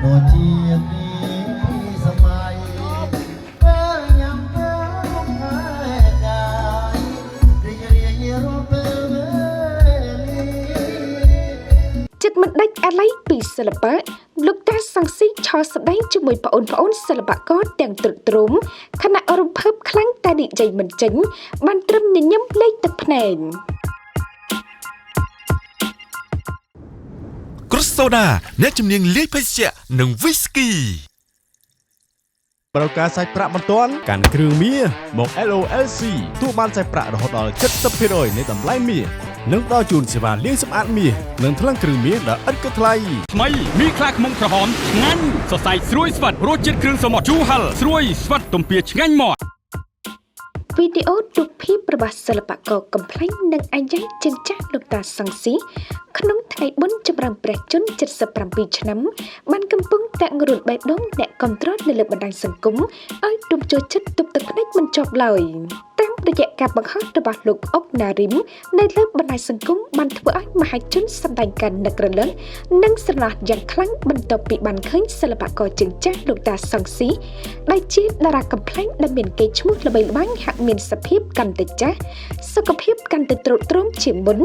Nồi chiên đi sớm mai với nhắm với hai ngày đi đi rồiចិត្តមិនដាច់អាឡ័យពីសិល្បៈលោកតាសង្ស៊ីឆោសម្ដែងជាមួយប្អូនសិល្បករទាំងទ្រុឌទ្រោមខណៈរំភើបខ្លាំងតែនិយាយមិនចេញបានត្រឹមញញឹមលេខទឹកភ្នែកគ្រុសសូដាអ្នកជំនាញលាយភេសជ្ជៈនិងវីស្គីប្រកាសសាច់ប្រាក់បន្ទាន់កាន់គ្រឿងមាសមក LOLC ទូបានសាច់ប្រាក់រហូតដល់ 70% នៃតម្លៃមាសនិងផ្ដល់ជូនសេវាលាងសម្អាតមាសនិងថ្លឹងគ្រឿងមាសដែលឥតគិតថ្លៃថ្មីមីខ្លាខ្មុំក្រហមឆ្ងាញ់សរសៃស្រួយស្វិតរសជាតិគ្រឿងសមុទ្រជូរហឹលស្រួយស្វិតទំពាឆ្ងាញ់មាត់វីដេអូរូបភាពរបស់សិល្បករកំ pl ែងនិងអាយ៉ៃជើងចាស់លោកតាសង្ស៊ីក្នុងថ្ងៃបុណ្យចម្រើនព្រះជន្ម77ឆ្នាំបានកំពុងតាក់ងរួនបេះដូងអ្នកគ្រប់គ្រងនៅលើបណ្ដាញសង្គមឲ្យទុំចូលចិត្តទប់ទឹកភ្នែកមិនចប់ឡើយតាមរយៈការបង្ហោះរបស់លោកអុកណារីមនៅលើបណ្ដាញសង្គមបានធ្វើឲ្យមហាជនសម្ដែងការនឹករលឹកនិងស្រណោះយ៉ាងខ្លាំងបន្ទាប់ពីបានឃើញសិល្បករជើងចាស់លោកតាសង្ស៊ីដែលជាតារាកំ pl ែងដែលមានកេរ្តិ៍ឈ្មោះល្បីល្បាញហាក់មានសភាពកាន់តែចាស់សុខភាពកាន់តែទ្រុឌទ្រោមជាងមុន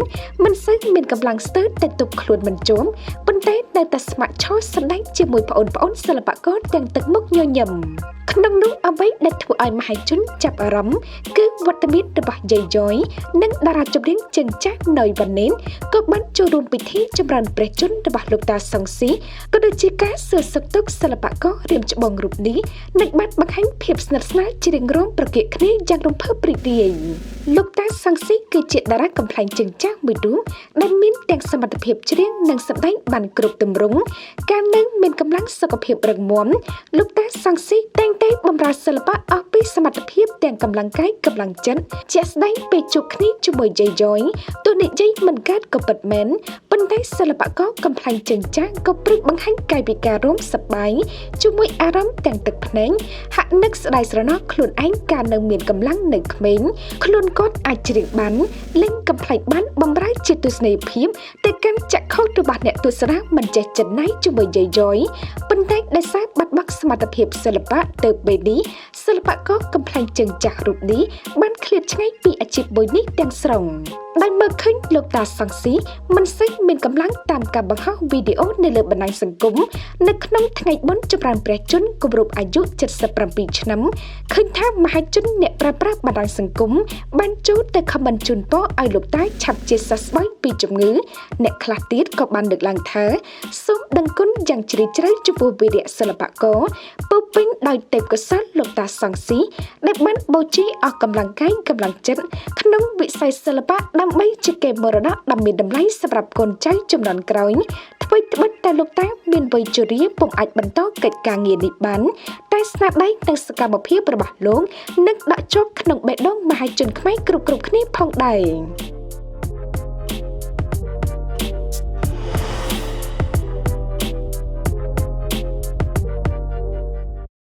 មិនសូវមានកម្លាំងស្ទើរតែទប់ខ្លួនមិនជាប់ប៉ុន្តែនៅតែស្ម័គ្រឆោសម្ដែងជាមួយប្អូនសិល្បករទាំងទឹកមុខញញឹមក្នុងនោះអ្វីដែលធ្វើឲ្យមហាជនចាប់អារម្មណ៍គឺវត្តមានរបស់យាយយ៉យនិងតារាចម្រៀងជើងចាស់ណយវ៉ាណេនក៏បានចូលរួមពិធីចម្រើនព្រះជន្មរបស់លោកតាសង្ស៊ីក៏ដូចជាការសួរសុខទុក្ខសិល្បកររៀមច្បងរូបនេះនិងបានបង្ហាញភាពស្និទ្ធស្នាលជារៀងរាល់ប្រកៀកគ្នាយ៉ាងរំភើបរីករាយលោកតាសង្ស៊ីគឺជាតារាកំ pl ែងជើងចាស់មួយរូបដែលមានទាំងសមត្ថភាពច្រៀងនិងសម្ដែងបានគ្រប់ទម្រង់ការនឹងមានកម្លាំងសុខភាពរឹងមាំលោកតាសង្ស៊ីតែងតែបម្រើសិល្បៈអស់ពីសមត្ថភាពទាំងកម្លាំងកាយកម្លាំងចិត្តជាក់ស្ដែងពេលជួបគ្នាជាមួយយាយយ៉យទោះនិយាយមិនកើតក៏ពិតមែនប៉ុន្តែសិល្បករកំ pl ែងជើងចាស់ក៏ព្រឹកបង្ហាញកាយវិការរួមសប្បាយជាមួយអារម្មណ៍ទាំងទឹកភ្នែកហាក់នឹកស្ដាយស្រណោះខ្លួនឯងកាលនៅមានកម្លាំងនៅក្មេងខ្លួនគាត់អាចច្រៀងបានលេងកំ pl ែងបានបម្រើជាទស្សនីយភាពតែកាន់ចក្ខុរបស់អ្នកទស្សនាមិនចេះចិនណៃជាមួយយាយយ៉យប៉ុន្តែដោយសារបាត់បង់សមត្ថភាពសិល្បៈទៅពេលនេះសិល្បករកំ pl ែងជើងចាស់រូបនេះបានឃ្លាតឆ្ងាយពីអាជីពមួយនេះទាំងស្រុងដែលមើលឃើញលោកតាសង្ស៊ីមិនសូវមានកម្លាំងតាមការបង្ហោះវីដេអូនៅលើបណ្ដាញសង្គមនៅក្នុងថ្ងៃបុណ្យចម្រើនព្រះជន្មគម្រប់អាយុ77ឆ្នាំឃើញថាមហាជនអ្នកប្រើប្រាស់បណ្ដាញសង្គមបានចូលទៅខមមិនជូនពរឲ្យលោកតាឆាប់ជាសះស្បើយពីជំងឺអ្នកខ្លះទៀតក៏បានលើកឡើងថាសូមដឹងគុណយ៉ាងជ្រាលជ្រៅចំពោះវីរៈសិល្បករពោពេញដោយទេពកោសល្យលោកតាសង្ស៊ីដែលបានបូជាអស់កម្លាំងកាយកម្លាំងចិត្តក្នុងវិស័យសិល្បៈដើម្បីជាកេរមរតកដ៏មានតម្លៃសម្រាប់កូនចៅជំនាន់ក្រោយថ្មីត្បិតតែលោកតាមានវ័យជរាពុំអាចបន្តកិច្ចការងារនេះបានតែស្នាដៃនិងសកម្មភាពរបស់លោកនឹងដកជាប់ក្នុងបេះដូងមហាជនខ្មែរគ្រប់គ្នាផងដែរ